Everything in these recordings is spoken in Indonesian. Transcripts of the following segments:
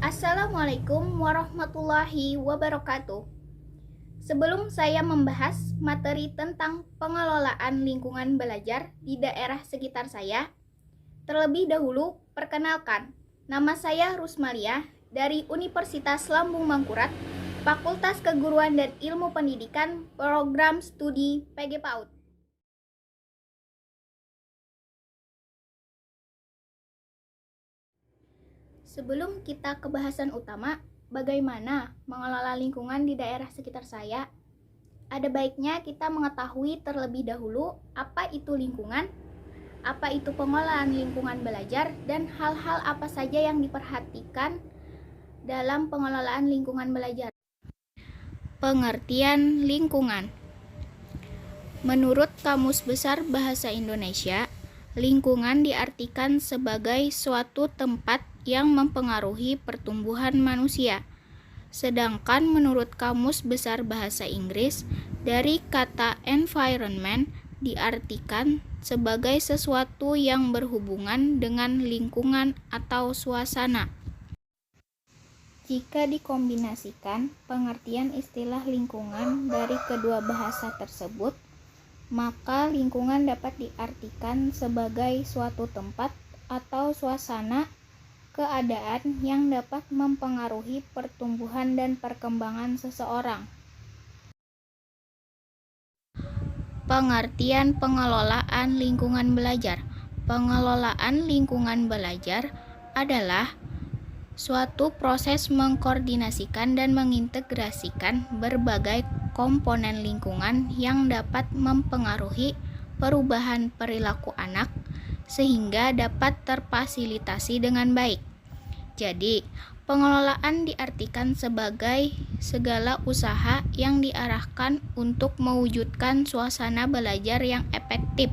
Assalamualaikum warahmatullahi wabarakatuh. Sebelum saya membahas materi tentang pengelolaan lingkungan belajar di daerah sekitar saya, terlebih dahulu perkenalkan, nama saya Rusmalia dari Universitas Lambung Mangkurat, Fakultas Keguruan dan Ilmu Pendidikan, Program Studi PG PAUD. Sebelum kita ke bahasan utama, bagaimana mengelola lingkungan di daerah sekitar saya, ada baiknya kita mengetahui terlebih dahulu apa itu lingkungan, apa itu pengelolaan lingkungan belajar, dan hal-hal apa saja yang diperhatikan dalam pengelolaan lingkungan belajar. Pengertian lingkungan. Menurut Kamus Besar Bahasa Indonesia, lingkungan diartikan sebagai suatu tempat yang mempengaruhi pertumbuhan manusia. Sedangkan menurut Kamus Besar Bahasa Inggris, dari kata environment diartikan sebagai sesuatu yang berhubungan dengan lingkungan atau suasana. Jika dikombinasikan pengertian istilah lingkungan dari kedua bahasa tersebut, maka lingkungan dapat diartikan sebagai suatu tempat atau suasana keadaan yang dapat mempengaruhi pertumbuhan dan perkembangan seseorang. Pengertian pengelolaan lingkungan belajar. Pengelolaan lingkungan belajar adalah suatu proses mengkoordinasikan dan mengintegrasikan berbagai komponen lingkungan yang dapat mempengaruhi perubahan perilaku anak sehingga dapat terfasilitasi dengan baik. Jadi, pengelolaan diartikan sebagai segala usaha yang diarahkan untuk mewujudkan suasana belajar yang efektif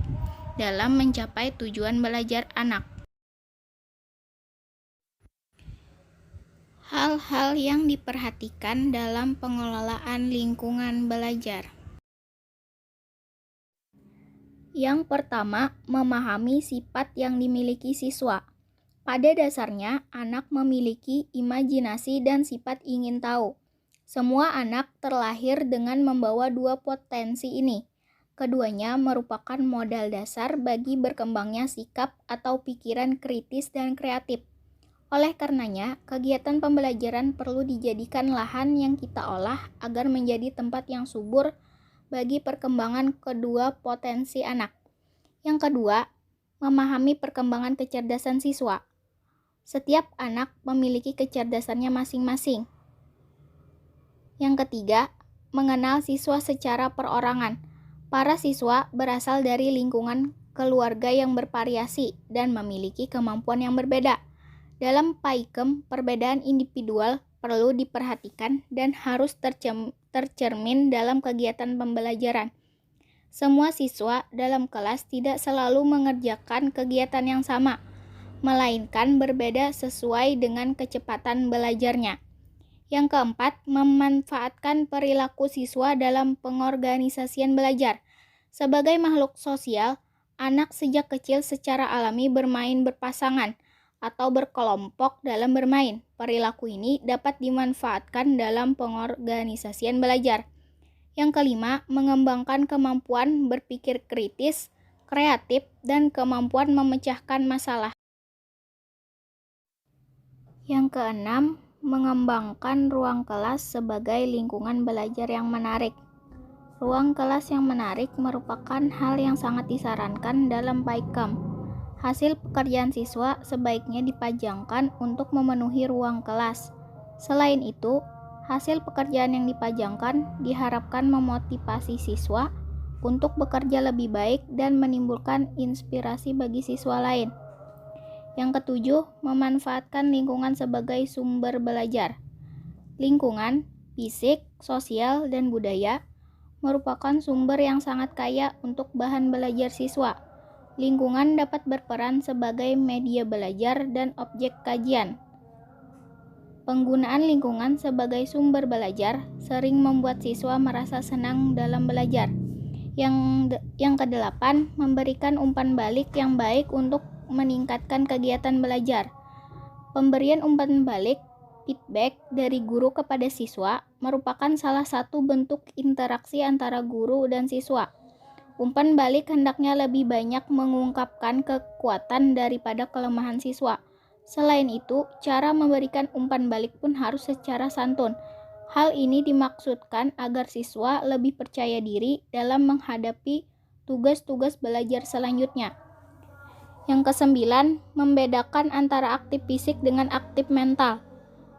dalam mencapai tujuan belajar anak. Hal-hal yang diperhatikan dalam pengelolaan lingkungan belajar. Yang pertama, memahami sifat yang dimiliki siswa. Pada dasarnya, anak memiliki imajinasi dan sifat ingin tahu. Semua anak terlahir dengan membawa dua potensi ini. Keduanya merupakan modal dasar bagi berkembangnya sikap atau pikiran kritis dan kreatif. Oleh karenanya, kegiatan pembelajaran perlu dijadikan lahan yang kita olah agar menjadi tempat yang subur bagi perkembangan kedua potensi anak. Yang kedua, memahami perkembangan kecerdasan siswa. Setiap anak memiliki kecerdasannya masing-masing. Yang ketiga, mengenal siswa secara perorangan. Para siswa berasal dari lingkungan keluarga yang bervariasi dan memiliki kemampuan yang berbeda. Dalam PAIKEM, perbedaan individual perlu diperhatikan dan harus tercermin dalam kegiatan pembelajaran. Semua siswa dalam kelas tidak selalu mengerjakan kegiatan yang sama, melainkan berbeda sesuai dengan kecepatan belajarnya. Yang keempat, memanfaatkan perilaku siswa dalam pengorganisasian belajar. Sebagai makhluk sosial, anak sejak kecil secara alami bermain berpasangan atau berkelompok dalam bermain. Perilaku ini dapat dimanfaatkan dalam pengorganisasian belajar. Yang kelima, mengembangkan kemampuan berpikir kritis, kreatif, dan kemampuan memecahkan masalah. Yang keenam, mengembangkan ruang kelas sebagai lingkungan belajar yang menarik. Ruang kelas yang menarik merupakan hal yang sangat disarankan dalam PAIKEM. Hasil pekerjaan siswa sebaiknya dipajangkan untuk memenuhi ruang kelas. Selain itu, hasil pekerjaan yang dipajangkan diharapkan memotivasi siswa untuk bekerja lebih baik dan menimbulkan inspirasi bagi siswa lain. Yang ketujuh, memanfaatkan lingkungan sebagai sumber belajar. Lingkungan, fisik, sosial, dan budaya merupakan sumber yang sangat kaya untuk bahan belajar siswa. Lingkungan dapat berperan sebagai media belajar dan objek kajian. Penggunaan lingkungan sebagai sumber belajar sering membuat siswa merasa senang dalam belajar. Yang kedelapan, memberikan umpan balik yang baik untuk meningkatkan kegiatan belajar. Pemberian umpan balik feedback dari guru kepada siswa merupakan salah satu bentuk interaksi antara guru dan siswa. Umpan balik hendaknya lebih banyak mengungkapkan kekuatan daripada kelemahan siswa. Selain itu, cara memberikan umpan balik pun harus secara santun. Hal ini dimaksudkan agar siswa lebih percaya diri dalam menghadapi tugas-tugas belajar selanjutnya. Yang kesembilan, membedakan antara aktif fisik dengan aktif mental.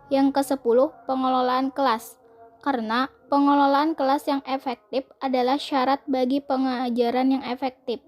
Yang kesepuluh, pengelolaan kelas. Karena pengelolaan kelas yang efektif adalah syarat bagi pengajaran yang efektif.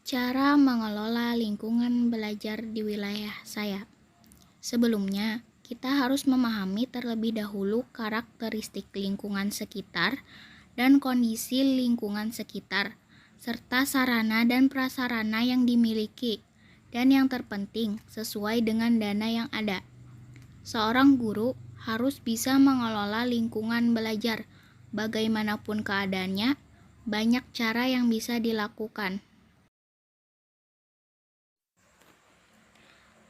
Cara mengelola lingkungan belajar di wilayah saya. Sebelumnya, kita harus memahami terlebih dahulu karakteristik lingkungan sekitar dan kondisi lingkungan sekitar, serta sarana dan prasarana yang dimiliki, dan yang terpenting, sesuai dengan dana yang ada. Seorang guru harus bisa mengelola lingkungan belajar. Bagaimanapun keadaannya, banyak cara yang bisa dilakukan.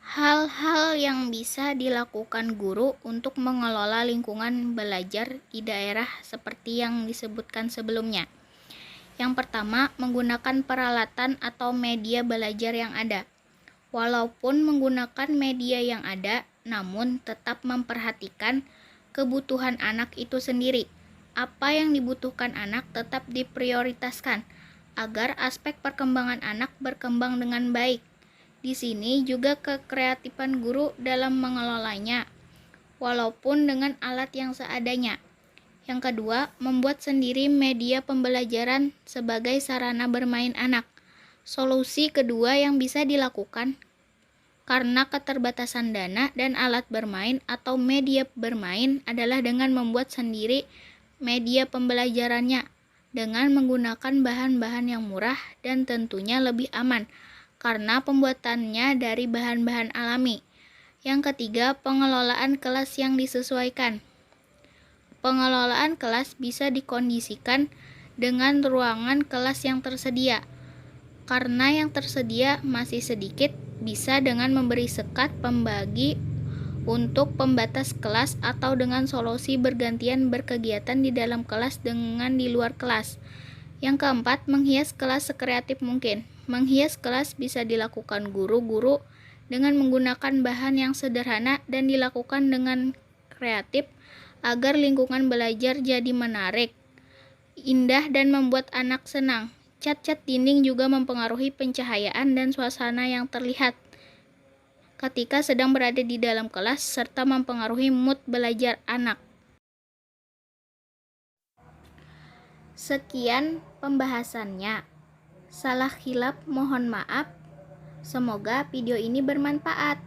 Hal-hal yang bisa dilakukan guru untuk mengelola lingkungan belajar di daerah seperti yang disebutkan sebelumnya. Yang pertama, menggunakan peralatan atau media belajar yang ada. Walaupun menggunakan media yang ada, namun tetap memperhatikan kebutuhan anak itu sendiri. Apa yang dibutuhkan anak tetap diprioritaskan agar aspek perkembangan anak berkembang dengan baik. Di sini juga kekreatifan guru dalam mengelolanya, walaupun dengan alat yang seadanya. Yang kedua, membuat sendiri media pembelajaran sebagai sarana bermain anak. Solusi kedua yang bisa dilakukan karena keterbatasan dana dan alat bermain atau media bermain adalah dengan membuat sendiri media pembelajarannya dengan menggunakan bahan-bahan yang murah dan tentunya lebih aman karena pembuatannya dari bahan-bahan alami. Yang ketiga, pengelolaan kelas yang disesuaikan. Pengelolaan kelas bisa dikondisikan dengan ruangan kelas yang tersedia. Karena yang tersedia masih sedikit, bisa dengan memberi sekat pembagi untuk pembatas kelas atau dengan solusi bergantian berkegiatan di dalam kelas dengan di luar kelas. Yang keempat, menghias kelas sekreatif mungkin. Menghias kelas bisa dilakukan guru-guru dengan menggunakan bahan yang sederhana dan dilakukan dengan kreatif agar lingkungan belajar jadi menarik, indah, dan membuat anak senang. Cat-cat dinding juga mempengaruhi pencahayaan dan suasana yang terlihat ketika sedang berada di dalam kelas serta mempengaruhi mood belajar anak. Sekian pembahasannya. Salah khilaf mohon maaf. Semoga video ini bermanfaat.